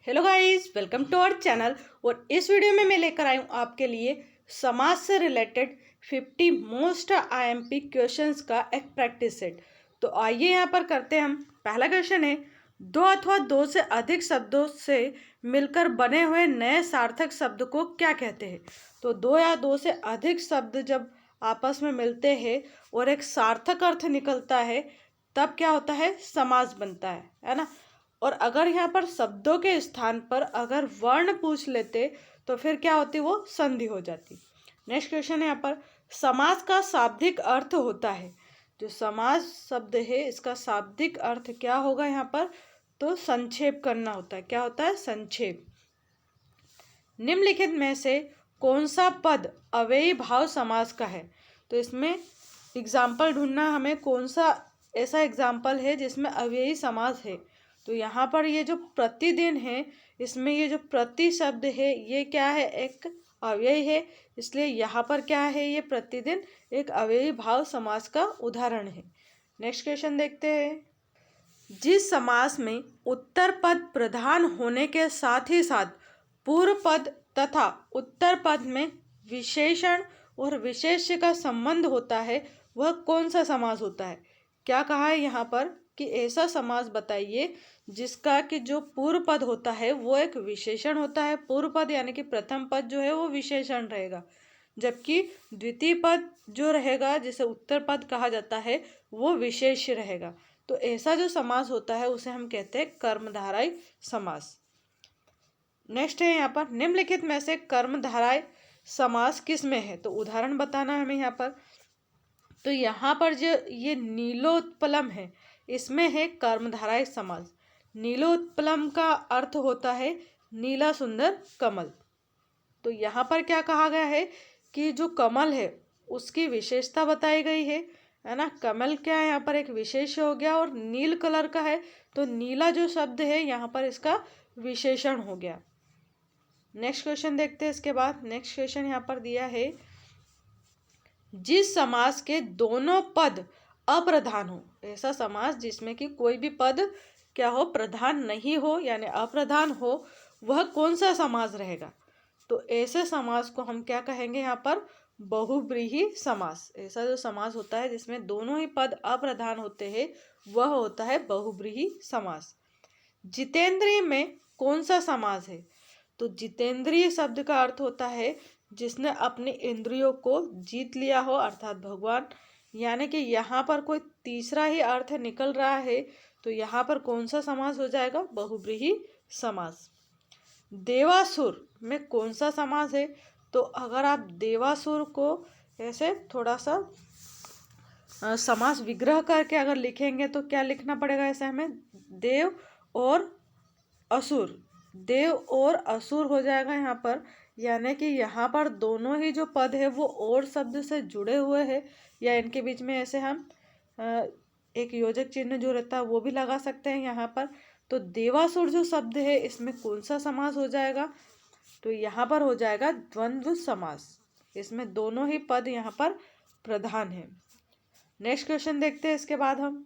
Hello guys, welcome to our channel. और इस video में मैं लेकर आई हूँ आपके लिए समाज से रिलेटेड 50 मोस्ट आईएमपी क्वेश्चंस का एक प्रैक्टिस सेट। तो आइए यहाँ पर करते हैं हम। पहला क्वेश्चन है, दो अथवा दो से अधिक शब्दों से मिलकर बने हुए नए सार्थक शब्द को क्या कहते हैं। तो दो या दो से अधिक शब्द जब आपस में मिलते हैं और एक सार्थक अर्थ निकलता है तब क्या होता है, समास बनता है ना। और अगर यहाँ पर शब्दों के स्थान पर अगर वर्ण पूछ लेते तो फिर क्या होती, वो संधि हो जाती। नेक्स्ट क्वेश्चन है यहाँ पर, समास का शाब्दिक अर्थ होता है। जो समास शब्द है इसका शाब्दिक अर्थ क्या होगा यहाँ पर, तो संक्षेप करना होता है। क्या होता है, संक्षेप। निम्नलिखित में से कौन सा पद अव्ययी भाव समास का है। तो इसमें एग्जाम्पल ढूंढना हमें, कौन सा ऐसा एग्जाम्पल है जिसमें अव्ययी समास है। तो यहाँ पर ये जो प्रतिदिन है, इसमें ये जो प्रति शब्द है ये क्या है, एक अव्ययी है। इसलिए यहाँ पर क्या है, ये प्रतिदिन एक अव्ययी भाव समास का उदाहरण है। नेक्स्ट क्वेश्चन देखते हैं। जिस समास में उत्तर पद प्रधान होने के साथ ही साथ पूर्व पद तथा उत्तर पद में विशेषण और विशेष्य का संबंध होता है वह कौन सा समास होता है। क्या कहा है यहाँ पर कि ऐसा समास बताइए जिसका कि जो पूर्व पद होता है वो एक विशेषण होता है। पूर्व पद यानी कि प्रथम पद जो है वो विशेषण रहेगा, जबकि द्वितीय पद जो रहेगा जिसे उत्तर पद कहा जाता है वो विशेष्य रहेगा। तो ऐसा जो समास होता है उसे हम कहते हैं कर्मधारय समास। नेक्स्ट है यहाँ पर, निम्नलिखित में से कर्मधारय समास किस में है। तो उदाहरण बताना है हमें यहाँ पर। तो यहाँ पर जो ये नीलोत्पलम है इसमें है कर्मधारय समास। नीलोत्पलम का अर्थ होता है नीला सुंदर कमल। तो यहाँ पर क्या कहा गया है कि जो कमल है उसकी विशेषता बताई गई है ना। कमल क्या है, यहाँ पर एक विशेष हो गया, और नील कलर का है तो नीला जो शब्द है यहाँ पर इसका विशेषण हो गया। नेक्स्ट क्वेश्चन देखते हैं इसके बाद। नेक्स्ट क्वेश्चन यहाँ पर दिया है, जिस समास के दोनों पद अप्रधान हो। ऐसा समास जिसमें कि कोई भी पद क्या हो, प्रधान नहीं हो यानी अप्रधान हो, वह कौन सा समास रहेगा। तो ऐसे समास को हम क्या कहेंगे यहाँ पर, बहुव्रीहि समास। ऐसा जो समास होता है जिसमें दोनों ही पद अप्रधान होते हैं वह होता है बहुव्रीहि समास। जितेंद्रिय में कौन सा समास है। तो जितेंद्रिय शब्द का अर्थ होता है जिसने अपनी इंद्रियों को जीत लिया हो, अर्थात भगवान। यानी कि यहाँ पर कोई तीसरा ही अर्थ निकल रहा है तो यहाँ पर कौन सा समास हो जाएगा, बहुव्रीहि समास। देवासुर में कौन सा समास है। तो अगर आप देवासुर को ऐसे थोड़ा सा समास विग्रह करके अगर लिखेंगे तो क्या लिखना पड़ेगा, ऐसे हमें देव और असुर, देव और असुर हो जाएगा यहाँ पर। यानी कि यहाँ पर दोनों ही जो पद है वो और शब्द से जुड़े हुए हैं, या इनके बीच में ऐसे हम एक योजक चिन्ह जो रहता है वो भी लगा सकते हैं यहाँ पर। तो देवासुर जो शब्द है इसमें कौन सा समास हो जाएगा, तो यहाँ पर हो जाएगा द्वंद्व समास। इसमें दोनों ही पद यहाँ पर प्रधान है। नेक्स्ट क्वेश्चन देखते हैं इसके बाद हम,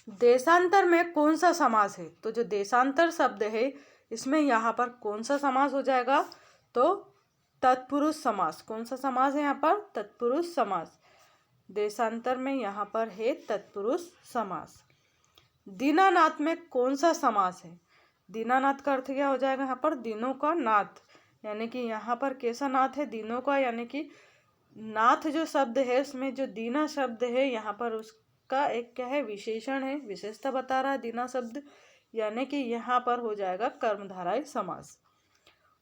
देशांतर में कौन सा समास है। तो जो देशांतर शब्द है इसमें यहाँ पर कौन सा समास हो जाएगा, तो तत्पुरुष समास। कौन सा समास है यहाँ पर, तत्पुरुष समास। देशांतर में यहाँ पर है तत्पुरुष समास। दीनानाथ में कौन सा समास है। दीनानाथ का अर्थ क्या हो जाएगा यहाँ पर, दिनों का नाथ। यानी कि यहाँ पर कैसा नाथ है, दिनों का। यानी कि नाथ जो शब्द है उसमें जो दीना शब्द है यहाँ पर उसका एक क्या है, विशेषण है, विशेषता बता रहा है दीना शब्द। यानी कि यहाँ पर हो जाएगा कर्मधारय समास।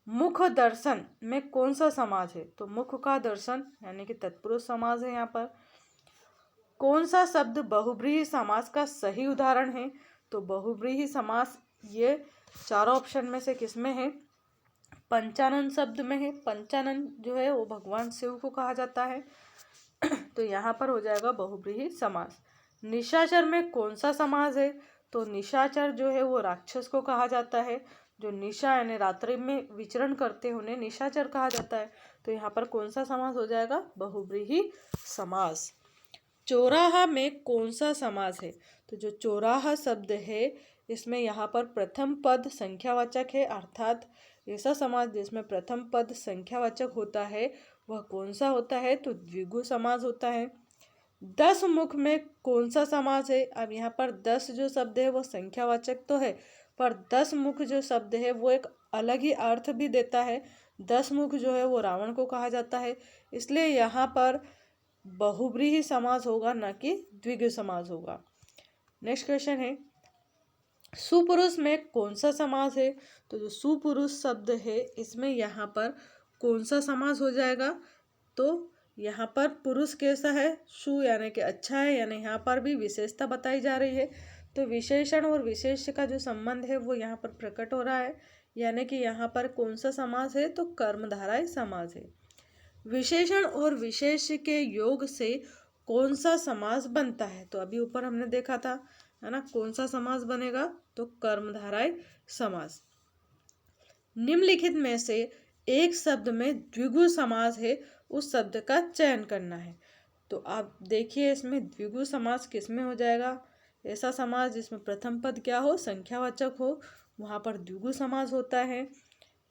मुख दर्शन में कौन सा समास है। तो मुख का दर्शन यानी कि तत्पुरुष समास है यहाँ पर। कौन सा शब्द बहुव्रीहि समास का सही उदाहरण है। तो बहुव्रीहि समास ये चारों ऑप्शन में से किस में है, पंचानन शब्द में है। पंचानन जो है वो भगवान शिव को कहा जाता है तो यहाँ पर हो जाएगा बहुव्रीहि समास। निशाचर में कौन सा समास है। तो निशाचर जो है वो राक्षस को कहा जाता है। जो निशा यानी रात्रि में विचरण करते हैं उन्हें निशाचर कहा जाता है। तो यहाँ पर कौन सा समास हो जाएगा, बहुव्रीहि समास। चौराहा में कौन सा समास है। तो जो चौराहा शब्द है इसमें यहाँ पर प्रथम पद संख्यावाचक है, अर्थात ऐसा समास जिसमें प्रथम पद संख्यावाचक होता है वह कौन सा होता है, तो द्विगु समास होता है। 10 मुख में कौन सा समास है? अब यहाँ पर 10 जो शब्द है वो संख्यावाचक तो है, पर 10 मुख जो शब्द है वो एक अलग ही अर्थ भी देता है। 10 मुख जो है वो रावण को कहा जाता है, इसलिए यहाँ पर बहुब्रीहि समास होगा, ना कि द्विगु समास होगा। नेक्स्ट क्वेश्चन है, सुपुरुष में कौन सा समास है? तो जो सुपुरुष शब्द है इसमें यहाँ पर कौन सा समास हो जाएगा? तो यहाँ पर पुरुष कैसा है? सु यानी कि अच्छा है, यानी यहाँ पर भी विशेषता बताई जा रही है। तो विशेषण और विशेष का जो संबंध है वो यहाँ पर प्रकट हो रहा है, यानी कि यहाँ पर कौन सा समास है? तो कर्मधारय समास है। विशेषण और विशेष के योग से कौन सा समास बनता है? तो अभी ऊपर हमने देखा था, है ना, कौन सा समास बनेगा? तो कर्मधारय समास। निम्नलिखित में से एक शब्द में द्विगु समास है, उस शब्द का चयन करना है। तो आप देखिए इसमें द्विगु समास किस में हो जाएगा? ऐसा समास जिसमें प्रथम पद क्या हो? संख्यावाचक हो, वहाँ पर द्विगु समास होता है।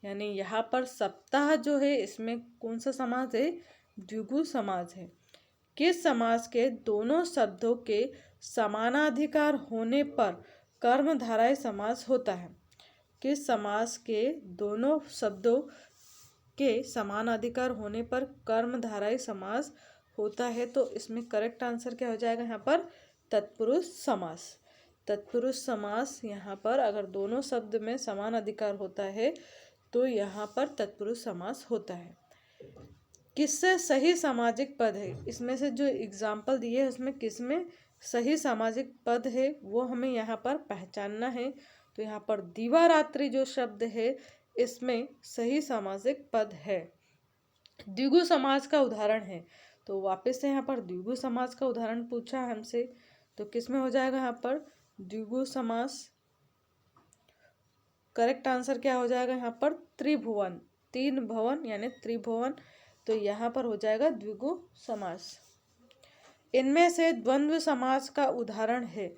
यानी यहाँ पर सप्ताह जो है इसमें कौन सा समास है? द्विगु समास है। किस समास के दोनों शब्दों के समानाधिकार होने पर कर्मधारय समास होता है? किस समास के दोनों शब्दों के समानाधिकार होने पर कर्मधारय समास होता है? तो इसमें करेक्ट आंसर क्या हो जाएगा? यहाँ पर तत्पुरुष समास। तत्पुरुष समास यहाँ पर अगर दोनों शब्द में समान अधिकार होता है तो यहाँ पर तत्पुरुष समास होता है। किससे सही सामाजिक पद है? इसमें से जो एग्जाम्पल दिए है उसमें किस में सही सामाजिक पद है वो हमें यहाँ पर पहचानना है। तो यहाँ पर दिवारात्रि जो शब्द है इसमें सही सामाजिक पद है। द्विगु समास का उदाहरण है, तो वापस से यहाँ पर द्विगु समास का उदाहरण पूछा हमसे, तो किस में हो जाएगा? यहाँ पर द्विगु समास। करेक्ट आंसर क्या हो जाएगा? यहाँ पर त्रिभुवन, 3 भवन यानी त्रिभुवन, तो यहाँ पर हो जाएगा द्विगु समास। इनमें से द्वंद्व समास का उदाहरण है,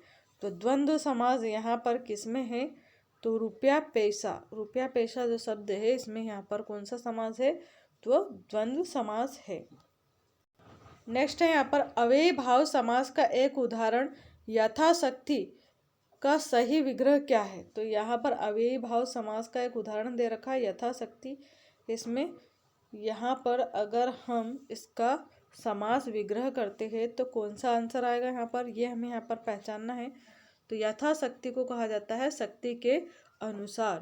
तो द्वंद्व समास यहाँ पर किस में है? तो रुपया पैसा। रुपया पैसा जो शब्द है इसमें यहाँ पर कौन सा समास है? तो द्वंद्व समास है। नेक्स्ट है यहाँ पर अव्ययी भाव समास का एक उदाहरण यथाशक्ति का सही विग्रह क्या है? तो यहाँ पर अव्ययी भाव समास का एक उदाहरण दे रखा है यथाशक्ति। इसमें यहाँ पर अगर हम इसका समास विग्रह करते हैं तो कौन सा आंसर आएगा यहाँ पर? ये हमें यहाँ पर पहचानना है। तो यथाशक्ति को कहा जाता है शक्ति के अनुसार।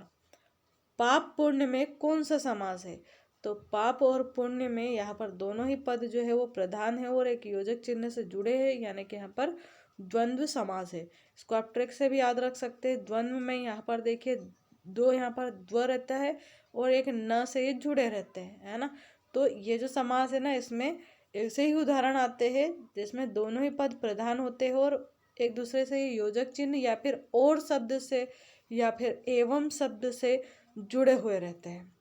पाप पुण्य में कौन सा समास है? तो पाप और पुण्य में यहाँ पर दोनों ही पद जो है वो प्रधान है और एक योजक चिन्ह से जुड़े हैं, यानी कि यहाँ पर द्वंद्व समास है। इसको आप ट्रिक से भी याद रख सकते हैं। द्वंद्व में यहाँ पर देखिए दो यहाँ पर द्व रहता है और एक न से ये जुड़े रहते हैं, है ना। तो ये जो समास है ना इसमें ऐसे ही उदाहरण आते हैं जिसमें दोनों ही पद प्रधान होते हैं और एक दूसरे से योजक चिन्ह या फिर और शब्द से या फिर एवं शब्द से जुड़े हुए रहते हैं।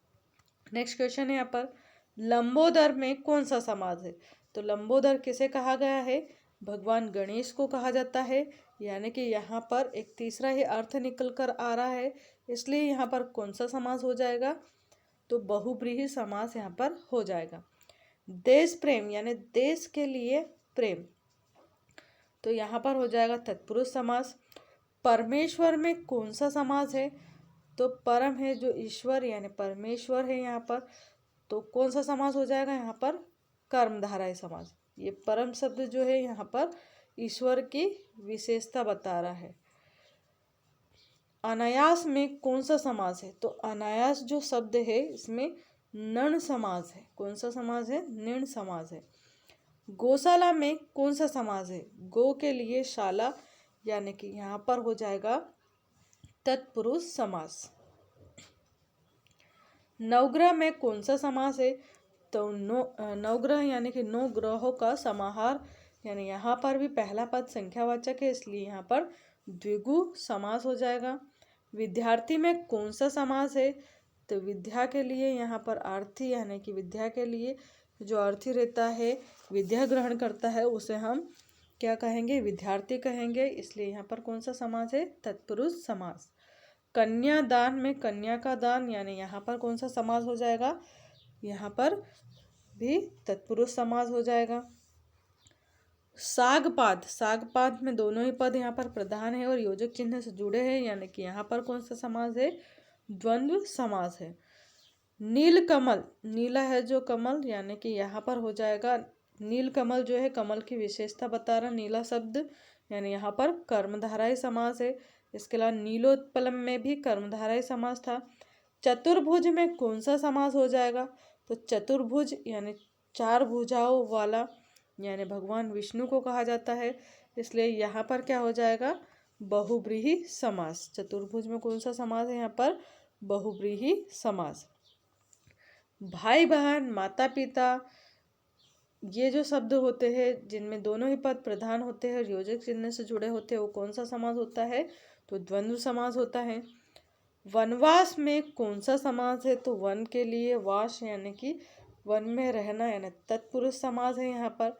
नेक्स्ट क्वेश्चन है यहाँ पर लंबोदर में कौन सा समास है? तो लंबोदर किसे कहा गया है? भगवान गणेश को कहा जाता है, यानी कि यहाँ पर एक तीसरा ही अर्थ निकल कर आ रहा है, इसलिए यहाँ पर कौन सा समास हो जाएगा? तो बहुब्रीहि समास यहाँ पर हो जाएगा। देश प्रेम यानी देश के लिए प्रेम, तो यहाँ पर हो जाएगा तत्पुरुष समास। परमेश्वर में कौन सा समास है? तो परम है जो ईश्वर यानी परमेश्वर है यहाँ पर, तो कौन सा समास हो जाएगा? यहाँ पर कर्मधारय समास। ये परम शब्द जो है यहाँ पर ईश्वर की विशेषता बता रहा है। अनायास में कौन सा समास है? तो अनायास जो शब्द है इसमें नण समास है। कौन सा समास है? नृण समास है। गौशाला में कौन सा समास है? गो के लिए शाला, यानी कि यहाँ पर हो जाएगा तत्पुरुष समास। नवग्रह में कौन सा समास है? तो नवग्रह यानी कि 9 ग्रहों का समाहार, यानी यहाँ पर भी पहला पद संख्यावाचक है इसलिए यहाँ पर द्विगु समास हो जाएगा। विद्यार्थी में कौन सा समास है? तो विद्या के लिए यहाँ पर अर्थी यानी कि विद्या के लिए जो अर्थी रहता है विद्या ग्रहण करता है उसे हम क्या कहेंगे, विद्यार्थी कहेंगे, इसलिए यहाँ पर कौन सा समास है, तत्पुरुष समास। कन्यादान में कन्या का दान, यानी यहाँ पर कौन सा समास हो जाएगा, यहाँ पर भी तत्पुरुष समास हो जाएगा। सागपाद, सागपाद में दोनों ही पद यहाँ पर प्रधान है और योजक चिन्ह से जुड़े हैं, यानी कि यहाँ पर कौन सा समास है, द्वंद्व समास है। नीलकमल, नीला है जो कमल, यानी कि यहाँ पर हो जाएगा नीलकमल जो है कमल की विशेषता बता रहा नीला शब्द, यानी यहाँ पर कर्मधारय समास है। इसके अलावा नीलोत्पलम में भी कर्मधारय समास था। चतुर्भुज में कौन सा समास हो जाएगा, तो चतुर्भुज यानी चार भुजाओं वाला, यानी भगवान विष्णु को कहा जाता है, इसलिए यहाँ पर क्या हो जाएगा, बहुव्रीहि समास। चतुर्भुज में कौन सा समास है, यहाँ पर बहुव्रीहि समास। भाई बहन, माता पिता, ये जो शब्द होते हैं जिनमें दोनों ही पद प्रधान होते हैं और योजक चिन्ह से जुड़े होते हैं, वो कौन सा समास होता है, तो द्वंद्व समास होता है। वनवास में कौन सा समास है, तो वन के लिए वास, यानी कि वन में रहना, यानी तत्पुरुष समास है यहाँ पर।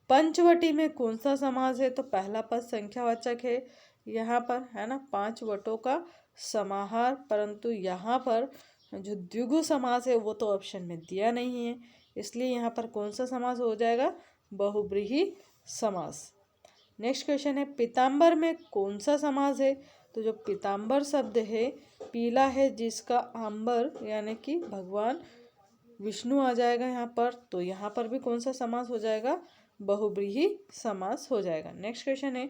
पंचवटी में कौन सा समास है, तो पहला पद संख्यावाचक है यहाँ पर, है ना, 5 वटों का समाहार, परंतु यहाँ पर जो द्विगु समास है वो तो ऑप्शन में दिया नहीं है, इसलिए यहाँ पर कौन सा समास हो जाएगा, बहुव्रीहि समास। नेक्स्ट क्वेश्चन है, पीताम्बर में कौन सा समास है, तो जो पीताम्बर शब्द है पीला है जिसका आंबर, यानी कि भगवान विष्णु आ जाएगा यहाँ पर, तो यहाँ पर भी कौन सा समास हो जाएगा, बहुव्रीहि समास हो जाएगा। नेक्स्ट क्वेश्चन है,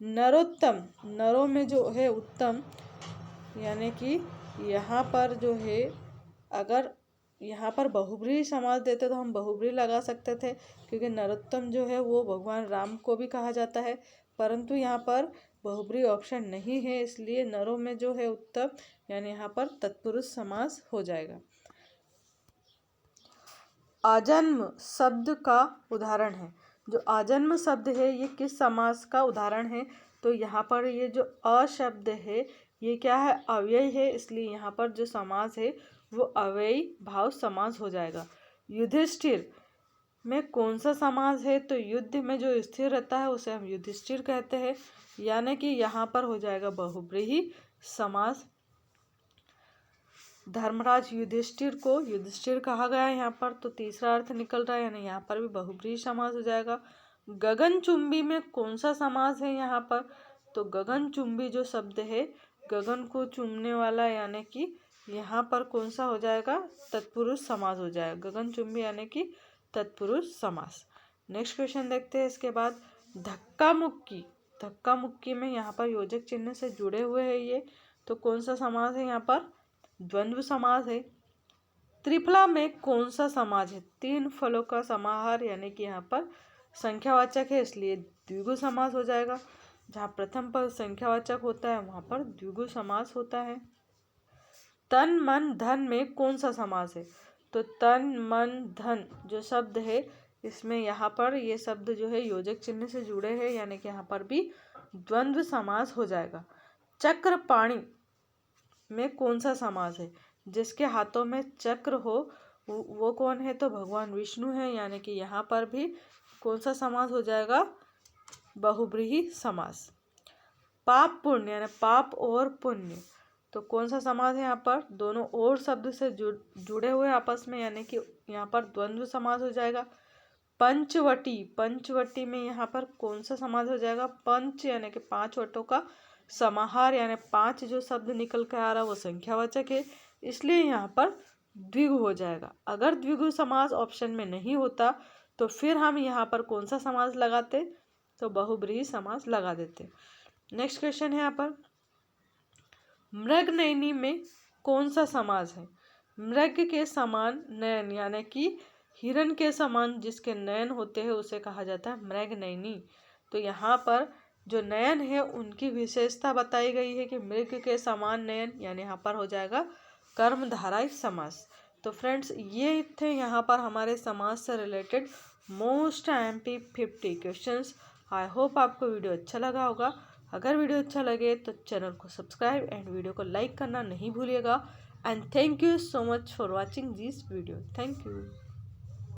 नरोत्तम, नरों में जो है उत्तम, यानी कि यहाँ पर जो है अगर यहाँ पर बहुव्रीहि समास देते तो हम बहुव्रीहि लगा सकते थे, क्योंकि नरोत्तम जो है वो भगवान राम को भी कहा जाता है, परंतु यहाँ पर बहुव्रीहि ऑप्शन नहीं है, इसलिए नरों में जो है उत्तम, यानी यहाँ पर तत्पुरुष समास हो जाएगा। आजन्म शब्द का उदाहरण है, जो आजन्म शब्द है ये किस समास का उदाहरण है, तो यहाँ पर ये जो अशब्द है ये क्या है, अव्यय है, इसलिए यहाँ पर जो समास है वो अव्ययी भाव समास हो जाएगा। युधिष्ठिर में कौन सा समास है, तो युद्ध में जो स्थिर रहता है उसे हम युधिष्ठिर कहते हैं, यानी कि यहाँ पर हो जाएगा बहुव्रीहि समास। धर्मराज युधिष्ठिर को युधिष्ठिर कहा गया है यहाँ पर, तो तीसरा अर्थ निकल रहा है, यानी यहाँ पर भी बहुव्रीहि समास हो जाएगा। गगनचुंबी में कौन सा समास है यहाँ पर, तो गगनचुंबी जो शब्द है गगन को चूमने वाला, यानी कि यहाँ पर कौन सा हो जाएगा, तत्पुरुष समास हो जाएगा, गगनचुंबी यानी कि तत्पुरुष समास। नेक्स्ट क्वेश्चन देखते हैं इसके बाद, धक्का मुक्की, धक्का मुक्की में यहाँ पर योजक चिन्ह से जुड़े हुए हैं ये, तो कौन सा समास है यहाँ पर, द्वंद्व समास है। त्रिफला में कौन सा समास है, 3 फलों का समाहार, यानी कि यहाँ पर संख्यावाचक है, इसलिए द्विगु समास हो जाएगा। जहाँ प्रथम पद संख्यावाचक होता है वहाँ पर द्विगु समास होता है। तन मन धन में कौन सा समास है, तो तन मन धन जो शब्द है इसमें यहाँ पर ये शब्द जो है योजक चिन्ह से जुड़े हैं, यानी कि यहाँ पर भी द्वंद्व समास हो जाएगा। चक्रपाणि में कौन सा समास है, जिसके हाथों में चक्र हो वो कौन है, तो भगवान विष्णु है, यानी कि यहाँ पर भी कौन सा समास हो जाएगा, बहुव्रीहि समास। पाप पुण्य यानी पाप और पुण्य, तो कौन सा समास है यहाँ पर, दोनों और शब्द से जुड़े हुए आपस में, यानी कि यहाँ पर द्वंद्व समास हो जाएगा। पंचवटी, पंचवटी में यहाँ पर कौन सा समास हो जाएगा, पंच यानी कि 5 वटों का समाहार, यानी 5 जो शब्द निकल कर आ रहा है वो संख्यावाचक है, इसलिए यहाँ पर द्विगु हो जाएगा। अगर द्विगु समास ऑप्शन में नहीं होता तो फिर हम यहाँ पर कौन सा समास लगाते, तो बहुव्रीहि समास लगा देते। नेक्स्ट क्वेश्चन है यहाँ पर, मृगनयनी में कौन सा समास है, मृग के समान नयन, यानी कि हिरण के समान जिसके नयन होते हैं उसे कहा जाता है मृगनयनी। तो यहाँ पर जो नयन है उनकी विशेषता बताई गई है कि मृग के समान नयन, यानी यहाँ पर हो जाएगा कर्मधारय समास। तो फ्रेंड्स ये थे यहाँ पर हमारे समास से related most MP 50 questions. I hope आपको वीडियो अच्छा लगा होगा। अगर वीडियो अच्छा लगे तो चैनल को सब्सक्राइब एंड वीडियो को लाइक करना नहीं भूलिएगा। And thank you so much for watching this video. Thank you.